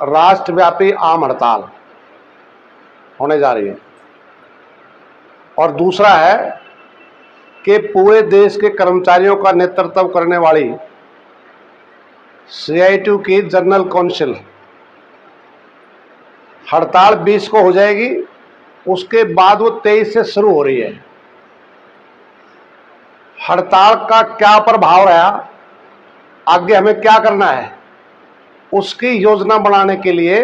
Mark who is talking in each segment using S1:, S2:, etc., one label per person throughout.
S1: राष्ट्रव्यापी आम हड़ताल होने जा रही है। और दूसरा है कि पूरे देश के कर्मचारियों का नेतृत्व करने वाली CITU की जनरल काउंसिल हड़ताल 20 को हो जाएगी। उसके बाद वो 23 से शुरू हो रही है। हड़ताल का क्या प्रभाव रहा, आगे हमें क्या करना है, उसकी योजना बनाने के लिए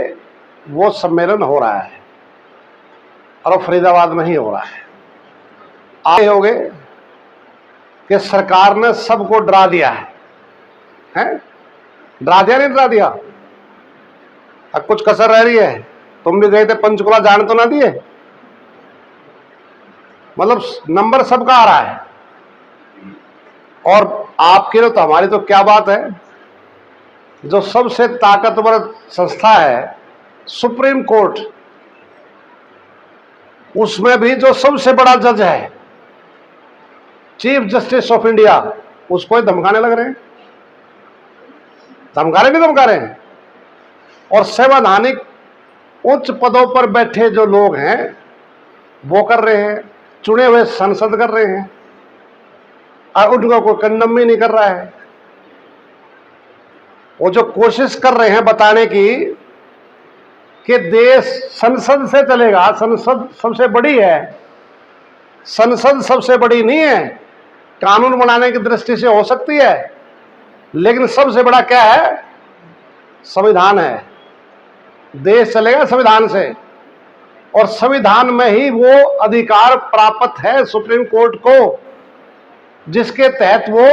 S1: वो सम्मेलन हो रहा है और वो फरीदाबाद में ही हो रहा है। आए होंगे कि सरकार ने सबको डरा दिया है, हैं? डरा दिया नहीं डरा दिया? अब कुछ कसर रह रही है। तुम भी गए थे पंचकुला, जान तो ना दिए? मतलब नंबर सबका आ रहा है। और आपके लिए तो हमारी तो क्या बात है, जो सबसे ताकतवर संस्था है सुप्रीम कोर्ट, उसमें भी जो सबसे बड़ा जज है चीफ जस्टिस ऑफ इंडिया, उसको ही धमकाने लग रहे हैं। धमका रहे नहीं धमका रहे हैं। और संवैधानिक उच्च पदों पर बैठे जो लोग हैं वो कर रहे हैं, चुने हुए संसद कर रहे हैं, और उनको कोई कंडम भी नहीं कर रहा है। वो जो कोशिश कर रहे हैं बताने की कि देश संसद से चलेगा, संसद सबसे बड़ी है। संसद सबसे बड़ी नहीं है, कानून बनाने की दृष्टि से हो सकती है, लेकिन सबसे बड़ा क्या है? संविधान है। देश चलेगा संविधान से, और संविधान में ही वो अधिकार प्राप्त है सुप्रीम कोर्ट को, जिसके तहत वो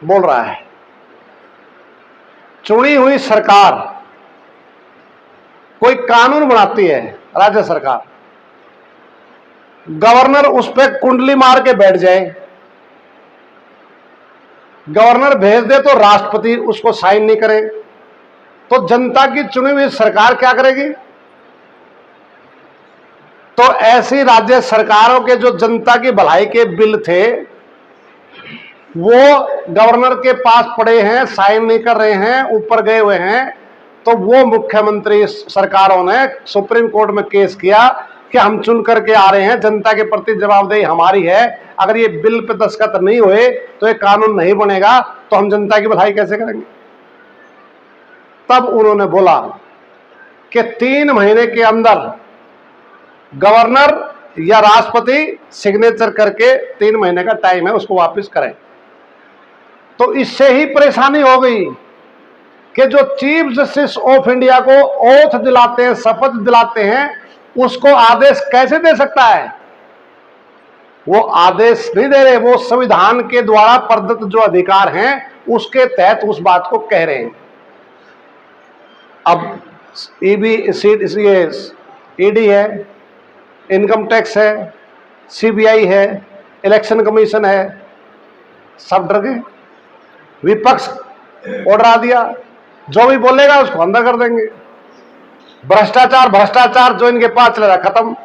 S1: बोल रहा है। चुनी हुई सरकार कोई कानून बनाती है, राज्य सरकार, गवर्नर उस पर कुंडली मार के बैठ जाए, गवर्नर भेज दे तो राष्ट्रपति उसको साइन नहीं करे, तो जनता की चुनी हुई सरकार क्या करेगी? तो ऐसी राज्य सरकारों के जो जनता की भलाई के बिल थे वो गवर्नर के पास पड़े हैं, साइन नहीं कर रहे हैं, ऊपर गए हुए हैं, तो वो मुख्यमंत्री सरकारों ने सुप्रीम कोर्ट में केस किया कि हम चुन करके आ रहे हैं, जनता के प्रति जवाबदेही हमारी है, अगर ये बिल पे दस्तखत नहीं हुए तो ये कानून नहीं बनेगा, तो हम जनता की भलाई कैसे करेंगे? तब उन्होंने बोला कि 3 महीने के अंदर गवर्नर या राष्ट्रपति सिग्नेचर करके 3 महीने का टाइम है, उसको वापस करें। तो इससे ही परेशानी हो गई कि जो चीफ जस्टिस ऑफ इंडिया को ओथ दिलाते हैं, शपथ दिलाते हैं, उसको आदेश कैसे दे सकता है? वो आदेश नहीं दे रहे, वो संविधान के द्वारा प्रदत्त जो अधिकार हैं उसके तहत उस बात को कह रहे हैं। अब ईडी है, इनकम टैक्स है, CBI है, इलेक्शन कमीशन है, सब डर गए। विपक्ष ऑर्डर आ दिया, जो भी बोलेगा उसको अंदर कर देंगे। भ्रष्टाचार भ्रष्टाचार जो इनके पास चलेगा खत्म।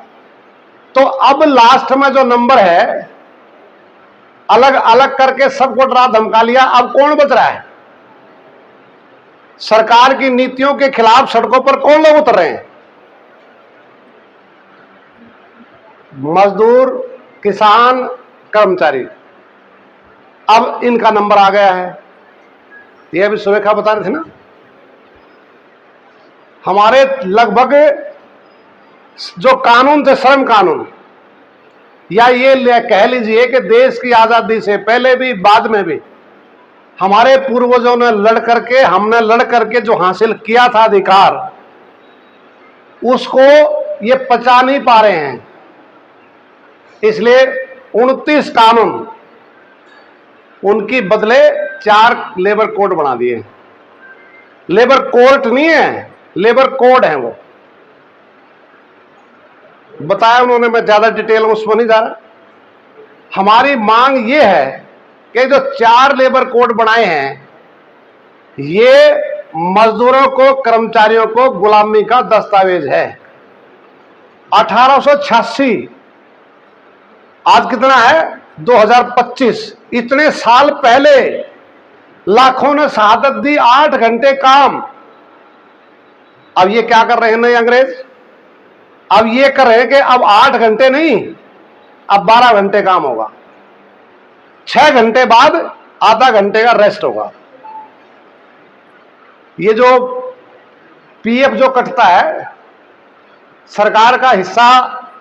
S1: तो अब लास्ट में जो नंबर है, अलग अलग करके सबको डरा धमका लिया। अब कौन बच रहा है? सरकार की नीतियों के खिलाफ सड़कों पर कौन लोग उतर रहे हैं? मजदूर, किसान, कर्मचारी। अब इनका नंबर आ गया है। यह अभी सुरेखा बता रहे थे ना, हमारे लगभग जो कानून थे, श्रम कानून, या ये कह लीजिए कि देश की आजादी से पहले भी बाद में भी हमारे पूर्वजों ने लड़ करके, हमने लड़ करके जो हासिल किया था अधिकार, उसको ये पचा नहीं पा रहे हैं। इसलिए 29 कानून उनकी बदले 4 लेबर कोड बना दिए। लेबर कोर्ट नहीं है, लेबर कोड है वो। बताया उन्होंने, मैं ज्यादा डिटेल में उसमें नहीं जा रहा। हमारी मांग ये है कि जो 4 लेबर कोड बनाए हैं, ये मजदूरों को, कर्मचारियों को गुलामी का दस्तावेज है। 1886, आज कितना है? 2025। इतने साल पहले लाखों ने शहादत दी, 8 घंटे काम, अब ये क्या कर रहे हैं नए अंग्रेज, अब ये कर रहे हैं कि अब 8 घंटे नहीं, अब 12 घंटे काम होगा, 6 घंटे बाद आधा घंटे का रेस्ट होगा। ये जो पीएफ जो कटता है सरकार का हिस्सा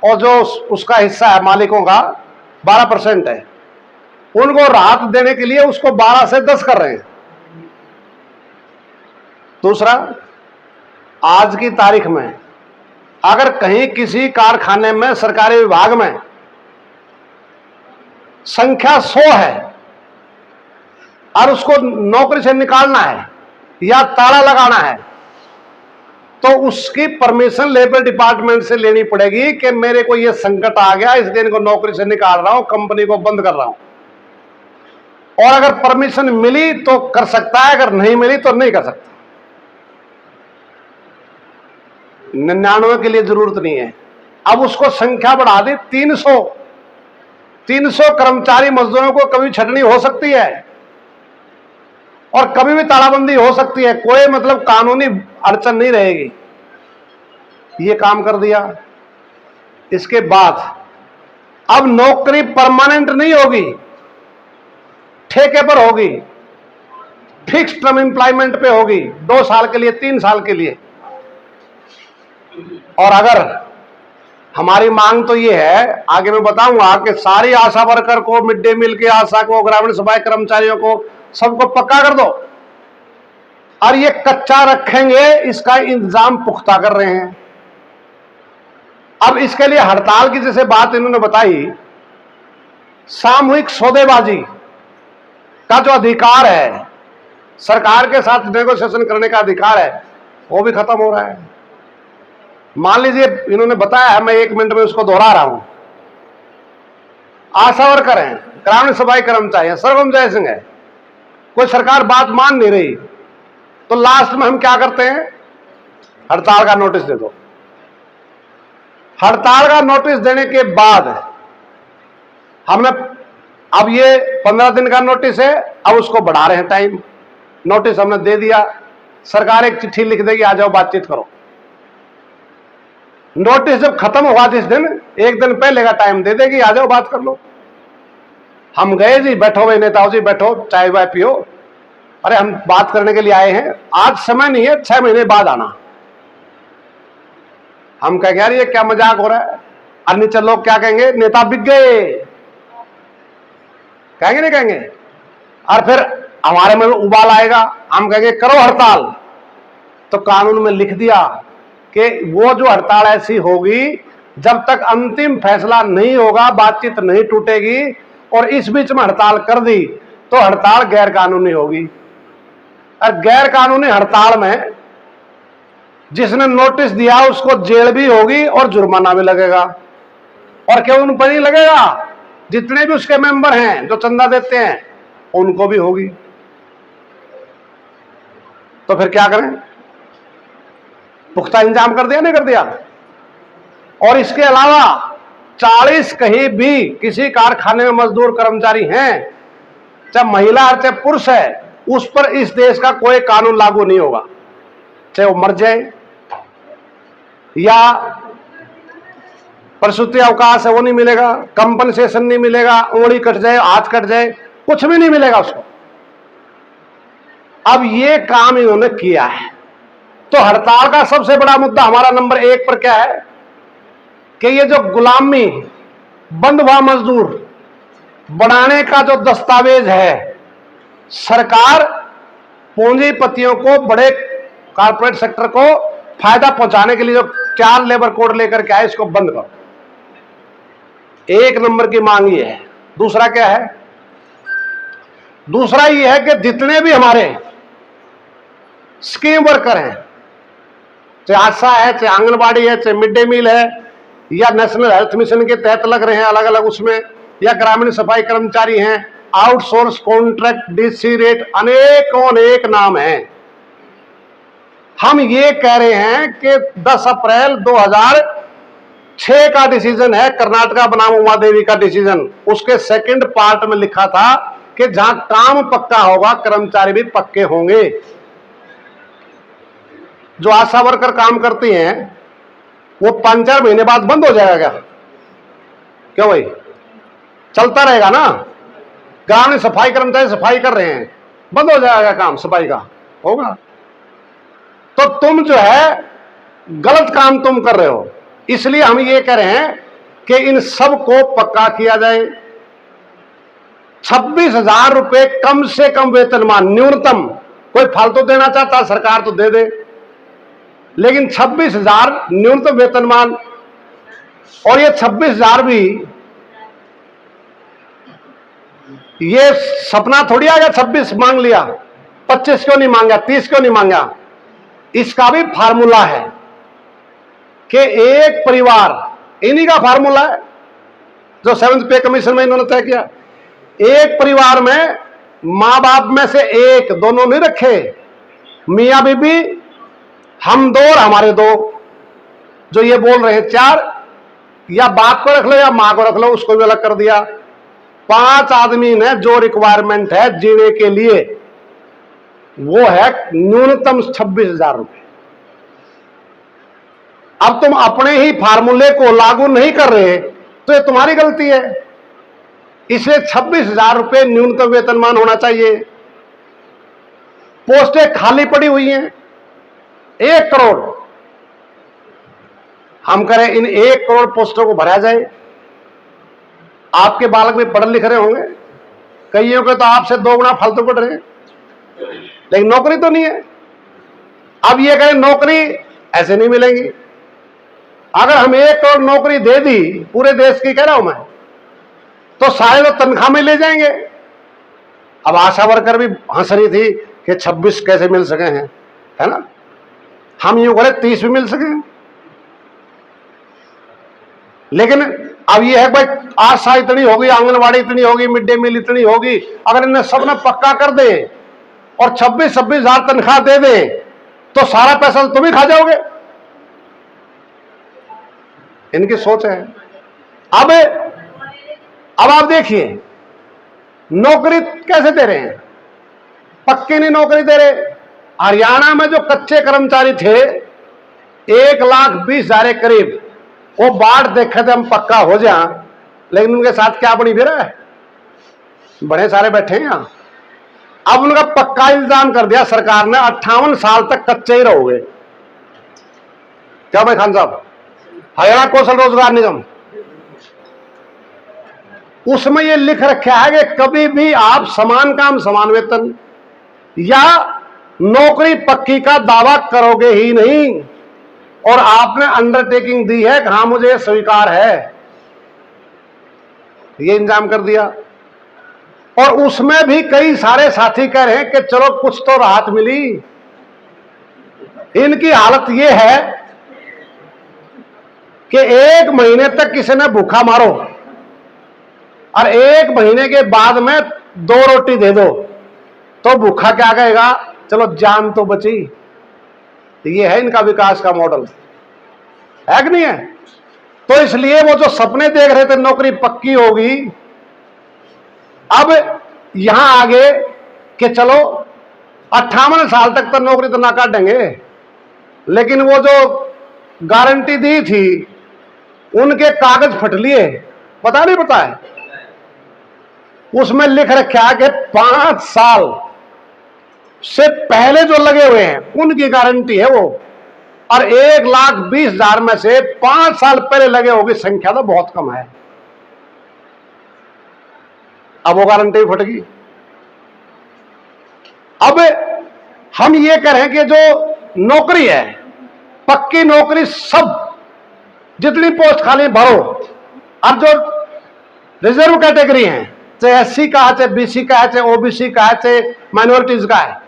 S1: और जो उसका हिस्सा है मालिकों का 12% है, उनको राहत देने के लिए उसको 12 से 10 कर रहे हैं। दूसरा, आज की तारीख में अगर कहीं किसी कारखाने में सरकारी विभाग में संख्या 100 है और उसको नौकरी से निकालना है या ताला लगाना है, तो उसकी परमिशन लेबर डिपार्टमेंट से लेनी पड़ेगी कि मेरे को यह संकट आ गया, इसलिए इनको नौकरी से निकाल रहा हूं, कंपनी को बंद कर रहा हूं। और अगर परमिशन मिली तो कर सकता है, अगर नहीं मिली तो नहीं कर सकता। 99 के लिए जरूरत नहीं है। अब उसको संख्या बढ़ा दी 300 कर्मचारी मजदूरों को कभी छटनी हो सकती है और कभी भी तालाबंदी हो सकती है, कोई मतलब कानूनी अड़चन नहीं रहेगी। ये काम कर दिया। इसके बाद अब नौकरी परमानेंट नहीं होगी, ठेके पर होगी, फिक्स टर्म एम्प्लॉयमेंट पे होगी, 2 साल के लिए, 3 साल के लिए। और अगर हमारी मांग तो ये है, आगे मैं बताऊंगा कि सारी आशा वर्कर को, मिड डे मील के आशा को, ग्रामीण सफाई कर्मचारियों को, सबको पक्का कर दो। और ये कच्चा रखेंगे, इसका इंतजाम पुख्ता कर रहे हैं। अब इसके लिए हड़ताल की जैसे बात इन्होंने बताई, सामूहिक सौदेबाजी का जो अधिकार है, सरकार के साथ नेगोशिएशन करने का अधिकार है, वो भी खत्म हो रहा है। मान लीजिए इन्होंने बताया है, मैं 1 मिनट में उसको दोहरा रहा हूं। आशा वर्कर हैं, ग्रामीण सफाई कर्मचारी हैं, सरगम जय सिंह है, कोई सरकार बात मान नहीं रही, तो लास्ट में हम क्या करते हैं, हड़ताल का नोटिस दे दो। हड़ताल का नोटिस देने के बाद हमने, अब ये 15 दिन का नोटिस है, अब उसको बढ़ा रहे हैं टाइम। नोटिस हमने दे दिया, सरकार एक चिट्ठी लिख देगी, आ जाओ बातचीत करो। नोटिस जब खत्म हुआ जिस दिन, 1 दिन पहले का टाइम दे देगी, आ जाओ बात कर लो। हम गए जी, बैठो भाई नेताओं जी, बैठो चाय वाय पियो, अरे हम बात करने के लिए आए हैं, आज समय नहीं है, 6 महीने बाद आना। हम कहेंगे यार ये क्या मजाक हो रहा है, और नीचे लोग क्या कहेंगे, नेता बिक गए, कहेंगे नहीं कहेंगे। और फिर हमारे में उबाल आएगा, हम कहेंगे करो हड़ताल। तो कानून में लिख दिया कि वो जो हड़ताल ऐसी होगी जब तक अंतिम फैसला नहीं होगा, बातचीत नहीं टूटेगी, और इस बीच में हड़ताल कर दी तो हड़ताल गैर कानूनी होगी। और गैर कानूनी हड़ताल में जिसने नोटिस दिया उसको जेल भी होगी और जुर्माना भी लगेगा। और क्यों उन पर नहीं लगेगा, जितने भी उसके मेंबर हैं जो चंदा देते हैं उनको भी होगी। तो फिर क्या करें, पुख्ता इंतजाम कर दिया नहीं कर दिया। और इसके अलावा 40 कहीं भी किसी कारखाने में मजदूर कर्मचारी हैं, चाहे महिला है चाहे पुरुष है, उस पर इस देश का कोई कानून लागू नहीं होगा। चाहे वो मर जाए या प्रसूति अवकाश है वो नहीं मिलेगा, कंपनसेशन नहीं मिलेगा, उंगली कट जाए, हाथ कट जाए, कुछ भी नहीं मिलेगा उसको। अब ये काम इन्होंने किया है। तो हड़ताल का सबसे बड़ा मुद्दा हमारा नंबर 1 पर क्या है कि ये जो गुलामी, बंधुआ मजदूर बनाने का जो दस्तावेज है, सरकार पूंजीपतियों को, बड़े कॉर्पोरेट सेक्टर को फायदा पहुंचाने के लिए जो 4 लेबर कोड लेकर के आए, इसको बंद करो। 1 नंबर की मांग ये है। दूसरा क्या है, दूसरा ये है कि जितने भी हमारे स्कीम वर्कर हैं, चाहे आशा है, चाहे आंगनबाड़ी है, चाहे मिड डे मील है, या नेशनल हेल्थ मिशन के तहत लग रहे हैं अलग अलग उसमें, या ग्रामीण सफाई कर्मचारी हैं, आउटसोर्स, कॉन्ट्रैक्ट, डीसी रेट, अनेक नाम हैं। हम ये कह रहे हैं कि 10 अप्रैल 2006 का डिसीजन है, कर्नाटका बनाम उमा देवी का डिसीजन, उसके 2nd पार्ट में लिखा था कि जहां काम पक्का होगा कर्मचारी भी पक्के होंगे। जो आशा वर्कर काम करती हैं वो 5-4 महीने बाद बंद हो जाएगा क्या? क्यों भाई? चलता रहेगा ना। गांव में सफाई कर्मचारी सफाई कर रहे हैं, बंद हो जाएगा काम सफाई का? होगा। तो तुम जो है गलत काम तुम कर रहे हो। इसलिए हम ये कह रहे हैं कि इन सब को पक्का किया जाए। 26,000 रुपए कम से कम वेतनमान न्यूनतम। कोई फालतू देना चाहता सरकार तो दे दे, लेकिन 26,000 न्यूनतम वेतनमान। और ये 26,000 भी ये सपना थोड़ी आ गया 26 मांग लिया, 25 क्यों नहीं मांगा, 30 क्यों नहीं मांगा। इसका भी फार्मूला है कि एक परिवार, इन्हीं का फार्मूला है जो 7th पे कमीशन में इन्होंने तय किया। एक परिवार में मां बाप में से एक, दोनों नहीं रखे, मियां बीबी, हम 2 और हमारे 2, जो ये बोल रहे हैं 4, या बाप को रख लो या मां को रख लो, उसको भी अलग कर दिया। 5 आदमी ने जो रिक्वायरमेंट है जीने के लिए वो है न्यूनतम 26,000 रुपए। अब तुम अपने ही फार्मूले को लागू नहीं कर रहे तो ये तुम्हारी गलती है। इसलिए 26,000 रुपए न्यूनतम वेतनमान होना चाहिए। पोस्टें खाली पड़ी हुई हैं 1 करोड़। हम करें इन 1 करोड़ पोस्टों को भरा जाए। आपके बालक भी पढ़े लिख रहे होंगे, कईयों के तो आपसे 2 गुना फालतू पढ़ रहे हैं, लेकिन नौकरी तो नहीं है। अब ये कहें नौकरी ऐसे नहीं मिलेंगी। अगर हम 1 करोड़ नौकरी दे दी पूरे देश की, कह रहा हूं मैं, तो सारे लोग तनख्वाह में ले जाएंगे। अब आशा वर्कर भी हंस रही थी कि 26 कैसे मिल सके हैं, है ना। हम यूं करें 30 भी मिल सके। लेकिन अब ये है भाई आशा इतनी होगी, आंगनवाड़ी इतनी होगी, मिड डे मील इतनी होगी, अगर इन्हें सब ने पक्का कर दे और 26,000 तनख्वाह दे दे तो सारा पैसा तुम ही खा जाओगे। इनकी सोच है। अब आप देखिए नौकरी कैसे दे रहे हैं, पक्की नहीं नौकरी दे रहे। हरियाणा में जो कच्चे कर्मचारी थे 1,20,000 करीब, वो बाट देखे थे हम पक्का हो जाए, लेकिन उनके साथ क्या बनी फिर है, बड़े सारे बैठे हैं यहां। अब उनका पक्का इंतजाम कर दिया सरकार ने, 58 साल तक कच्चे ही रहोगे। क्या भाई खान साहब, हरियाणा कौशल रोजगार निगम, उसमें ये लिख रखा है कि कभी भी आप समान काम समान वेतन या नौकरी पक्की का दावा करोगे ही नहीं। और आपने अंडरटेकिंग दी है कि हाँ मुझे स्वीकार है, ये इंतजाम कर दिया। और उसमें भी कई सारे साथी कह रहे हैं कि चलो कुछ तो राहत मिली। इनकी हालत ये है कि 1 महीने तक किसी ने भूखा मारो और 1 महीने के बाद में 2 रोटी दे दो तो भूखा क्या कहेगा, चलो जान तो बची। ये है इनका विकास का मॉडल, है कि नहीं है। तो इसलिए वो जो सपने देख रहे थे नौकरी पक्की होगी, अब यहां आगे कि चलो 58 साल तक तो नौकरी तो ना काटेंगे, लेकिन वो जो गारंटी दी थी उनके कागज फट लिए, पता नहीं पता है। उसमें लिख रखा है कि 5 साल से पहले जो लगे हुए हैं उनकी गारंटी है वो, और 1,20,000 में से 5 साल पहले लगे होगी संख्या तो बहुत कम है। अब वो गारंटी फट गई। अब हम ये करें कि जो नौकरी है पक्की नौकरी, सब जितनी पोस्ट खाली भरो। अब जो रिजर्व कैटेगरी है, चाहे SC का है, चाहे BC का है, चाहे OBC का है, चाहे माइनॉरिटीज का है,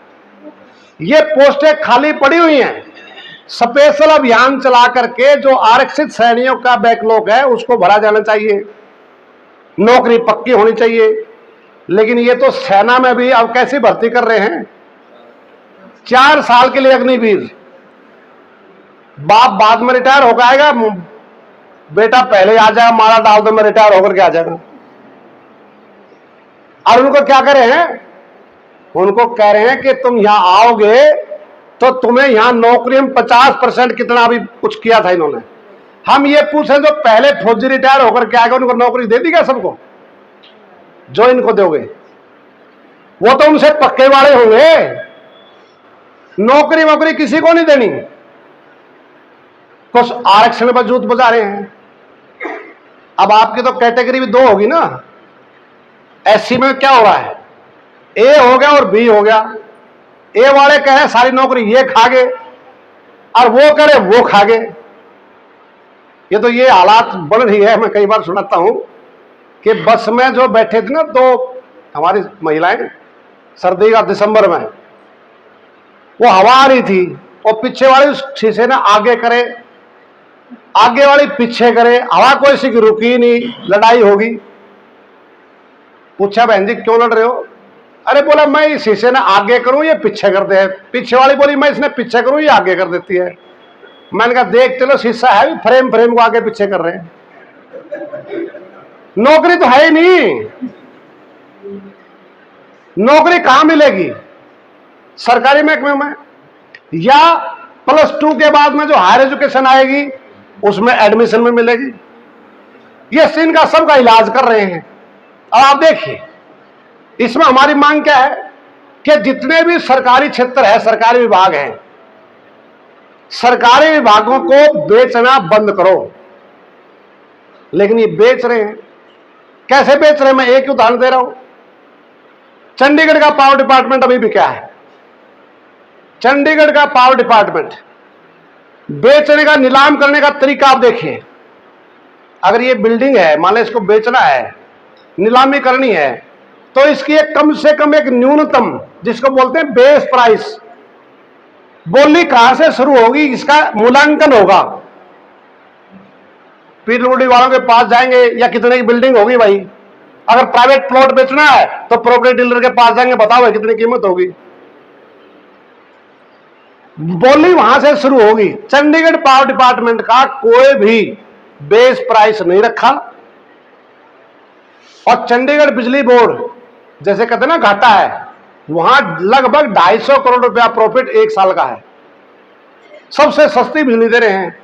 S1: ये पोस्टें खाली पड़ी हुई हैं। स्पेशल अभियान चला करके जो आरक्षित श्रेणियों का बैकलॉग है उसको भरा जाना चाहिए, नौकरी पक्की होनी चाहिए। लेकिन ये तो सेना में भी अब कैसी भर्ती कर रहे हैं, 4 साल के लिए अग्निवीर, बाप बाद में रिटायर हो जाएगा, बेटा पहले आ जाएगा, मारा डाल दो मैं रिटायर होकर के आ जाएगा। और उनको क्या कह रहे हैं, उनको कह रहे हैं कि तुम यहां आओगे तो तुम्हें यहां नौकरी में 50% कितना अभी कुछ किया था इन्होंने। हम ये पूछें जो पहले फौजी रिटायर होकर के आगे उनको नौकरी दे दी क्या सबको? जो इनको दोगे वो तो उनसे पक्के वाले होंगे, नौकरी वोकरी किसी को नहीं देनी। कुछ आरक्षण पर जूत बजा रहे हैं। अब आपकी तो कैटेगरी भी 2 होगी ना। एससी में क्या हो रहा है, ए हो गया और बी हो गया। ए वाले कहे सारी नौकरी ये खा गए और वो करे वो खा गए। ये तो ये हालात बन रही है। मैं कई बार सुनाता हूं कि बस में जो बैठे थे ना 2 हमारी महिलाएं, सर्दी का दिसंबर में, वो हवा आ रही थी और पीछे वाले उस शीशे ने आगे करे, आगे वाली पीछे करे, हवा कोई सी की रुकी नहीं, लड़ाई होगी। पूछा बहन जी क्यों लड़ रहे हो? अरे बोला मैं इस शीशे ने आगे करूं ये पीछे करते हैं। पीछे वाली बोली मैं इसने पीछे करूं ये आगे कर देती है। मैंने कहा देख चलो शीशा है भी, फ्रेम फ्रेम को आगे पीछे कर रहे हैं। नौकरी तो है ही नहीं। नौकरी कहां मिलेगी? सरकारी महकमे में, या +2 के बाद में जो हायर एजुकेशन आएगी उसमें एडमिशन में मिलेगी। ये सीन का सबका इलाज कर रहे हैं। अब आप देखिए इसमें हमारी मांग क्या है कि जितने भी सरकारी क्षेत्र है, सरकारी विभाग हैं, सरकारी विभागों को बेचना बंद करो। लेकिन ये बेच रहे हैं। कैसे बेच रहे हैं? मैं एक उदाहरण दे रहा हूं। चंडीगढ़ का पावर डिपार्टमेंट अभी भी क्या है, चंडीगढ़ का पावर डिपार्टमेंट बेचने का, नीलाम करने का तरीका आप देखिए। अगर ये बिल्डिंग है, मान लो इसको बेचना है, नीलामी करनी है, तो इसकी एक कम से कम एक न्यूनतम, जिसको बोलते हैं बेस प्राइस, बोली कहां से शुरू होगी, इसका मूल्यांकन होगा। पीडब्ल्यूडी वालों के पास जाएंगे, या कितने की बिल्डिंग होगी भाई। अगर प्राइवेट प्लॉट बेचना है तो प्रॉपर्टी डीलर के पास जाएंगे, बताओ कितनी कीमत होगी। बोली वहां से शुरू होगी। चंडीगढ़ पावर डिपार्टमेंट का कोई भी बेस प्राइस नहीं रखा। और चंडीगढ़ बिजली बोर्ड जैसे कहते हैं ना घाटा है, वहां लगभग 250 करोड़ रुपया प्रॉफिट 1 साल का है। सबसे सस्ती बिजली दे रहे हैं।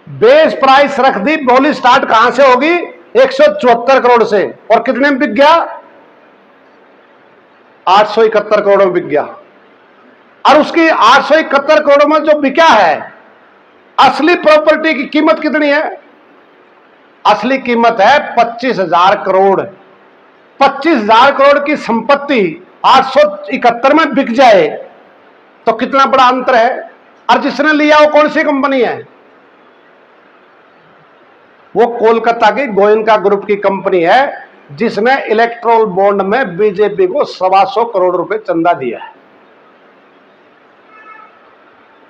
S1: बेस प्राइस रख दी, बोली स्टार्ट कहां से होगी? 174 करोड़ से। और कितने में बिक गया? 871 करोड़ में बिक गया। और उसकी 871 करोड़ में जो बिका है, असली प्रॉपर्टी की कीमत कितनी है? असली कीमत है 25,000 करोड़। 25,000 करोड़ की संपत्ति 871 में बिक जाए तो कितना बड़ा अंतर है। और जिसने लिया वो कौन सी कंपनी है? वो कोलकाता की गोयनका ग्रुप की कंपनी है, जिसने इलेक्ट्रोल बॉन्ड में बीजेपी को 125 करोड़ रुपए चंदा दिया है।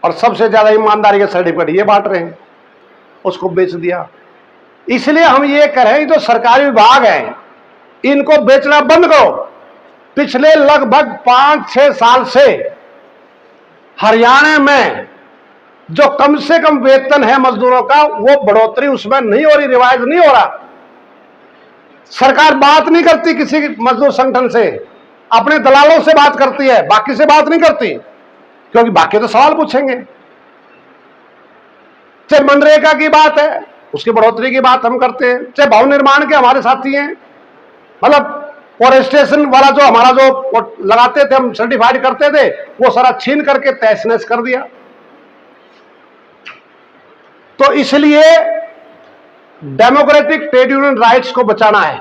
S1: और सबसे ज्यादा ईमानदारी के सर्टिफिकेट ये बांट रहे हैं, उसको बेच दिया। इसलिए हम ये कह रहे हैं जो सरकारी विभाग हैं इनको बेचना बंद करो। पिछले लगभग 5-6 साल से हरियाणा में जो कम से कम वेतन है मजदूरों का, वो बढ़ोतरी उसमें नहीं हो रही, रिवाइज नहीं हो रहा। सरकार बात नहीं करती किसी मजदूर संगठन से, अपने दलालों से बात करती है, बाकी से बात नहीं करती, क्योंकि बाकी तो सवाल पूछेंगे। चाहे मनरेगा की बात है, उसकी बढ़ोतरी की बात हम करते हैं, चाहे भवन निर्माण के हमारे साथी हैं, मतलब फॉरेस्टेशन वाला जो हमारा जो लगाते थे, हम सर्टिफाइड करते थे, वो सारा छीन करके तहस नहस कर दिया। तो इसलिए डेमोक्रेटिक ट्रेड यूनियन राइट्स को बचाना है।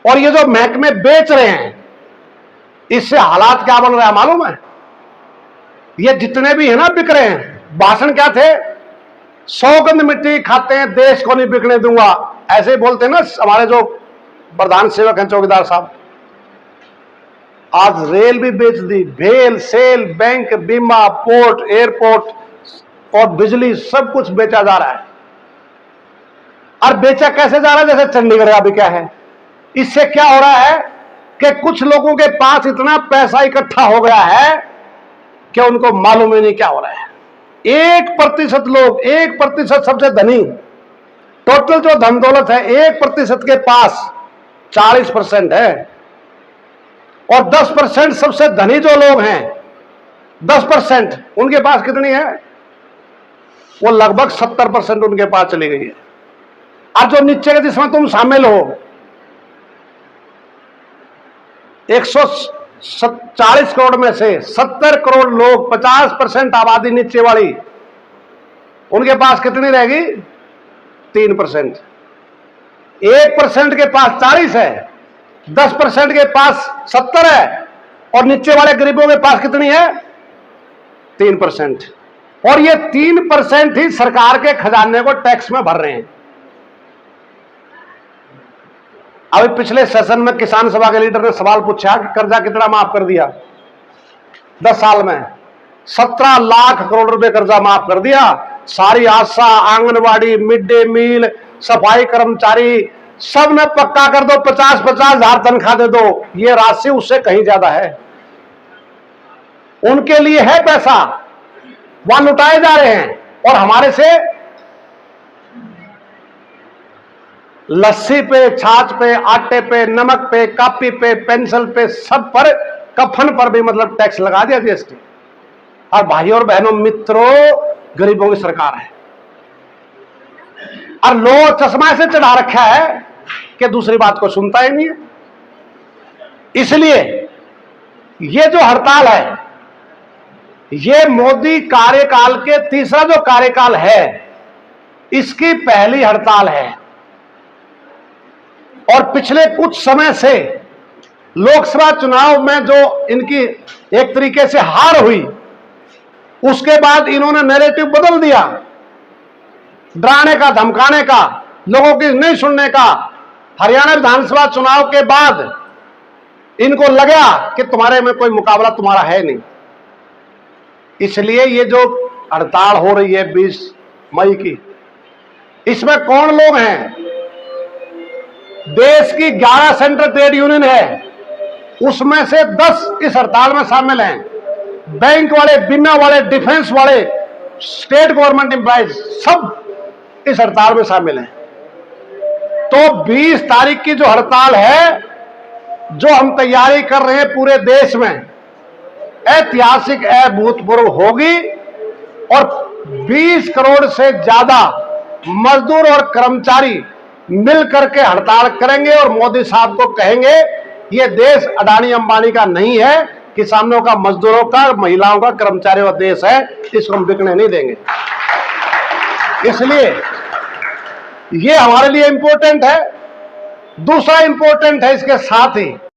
S1: और ये जो महकमे बेच रहे हैं, इससे हालात क्या बन रहा है मालूम है? ये जितने भी है ना बिक रहे हैं, भाषण क्या थे? सौगंध मिट्टी खाते हैं, देश को नहीं बिकने दूंगा, ऐसे बोलते हैं ना हमारे जो प्रधान सेवक हैं चौकीदार साहब। आज रेल भी बेच दी, भेल, सेल, बैंक, बीमा, पोर्ट, एयरपोर्ट और बिजली, सब कुछ बेचा जा रहा है। और बेचा कैसे जा रहा है? जैसे चंडीगढ़ का भी क्या है। इससे क्या हो रहा है कि कुछ लोगों के पास इतना पैसा इकट्ठा हो गया है कि उनको मालूम ही नहीं क्या हो रहा है। 1% लोग, 1% सबसे धनी, टोटल जो धन दौलत है 1% के पास 40% है। और 10% सबसे धनी जो लोग हैं 10% उनके पास कितनी है? वो लगभग 70% उनके पास चली गई है। और जो नीचे के जिसमें तुम शामिल हो, 140 करोड़ में से 70 करोड़ लोग, 50% आबादी नीचे वाली, उनके पास कितनी रहेगी? 3%। 1% के पास 40 है, 10% के पास 70 है, और नीचे वाले गरीबों के पास कितनी है? 3%। और ये 3% ही सरकार के खजाने को टैक्स में भर रहे हैं। अभी पिछले सेशन में किसान सभा के लीडर ने सवाल पूछा कि कर्जा कितना माफ कर दिया 10 साल में? 17 लाख करोड़ रुपए कर्जा माफ कर दिया। सारी आशा, आंगनवाड़ी, मिड डे मील, सफाई कर्मचारी, सब ने पक्का कर दो, 50-50 हजार तनख्वाह दे दो। ये राशि उससे कहीं ज्यादा है। उनके लिए है पैसा, वहां लुटाए जा रहे हैं, और हमारे से लस्सी पे, छाछ पे, आटे पे, नमक पे, कापी पे, पेंसिल पे, सब पर, कफन पर भी मतलब टैक्स लगा दिया जीएसटी। और भाइयों और बहनों, मित्रों, गरीबों की सरकार है। और लोग चश्मा से चढ़ा रखा है कि दूसरी बात को सुनता ही नहीं है। इसलिए ये जो हड़ताल है, ये मोदी कार्यकाल के तीसरा जो कार्यकाल है, इसकी पहली हड़ताल है। और पिछले कुछ समय से लोकसभा चुनाव में जो इनकी एक तरीके से हार हुई, उसके बाद इन्होंने नैरेटिव बदल दिया, डराने का, धमकाने का, लोगों की नहीं सुनने का। हरियाणा विधानसभा चुनाव के बाद इनको लगा कि तुम्हारे में कोई मुकाबला तुम्हारा है नहीं। इसलिए ये जो हड़ताल हो रही है 20 मई की, इसमें कौन लोग हैं? देश की 11 सेंट्रल ट्रेड यूनियन है, उसमें से 10 इस हड़ताल में शामिल हैं। बैंक वाले, बीमा वाले, डिफेंस वाले, स्टेट गवर्नमेंट एम्प्लॉइज, सब इस हड़ताल में शामिल हैं। तो 20 तारीख की जो हड़ताल है, जो हम तैयारी कर रहे हैं पूरे देश में, ऐतिहासिक, अभूतपूर्व होगी। और 20 करोड़ से ज्यादा मजदूर और कर्मचारी मिलकर के हड़ताल करेंगे और मोदी साहब को कहेंगे ये देश अडानी अंबानी का नहीं है, किसानों का, मजदूरों का, महिलाओं का, कर्मचारियों का देश है, इसको हम बिकने नहीं देंगे। इसलिए ये हमारे लिए इंपॉर्टेंट है। दूसरा इंपॉर्टेंट है इसके साथ ही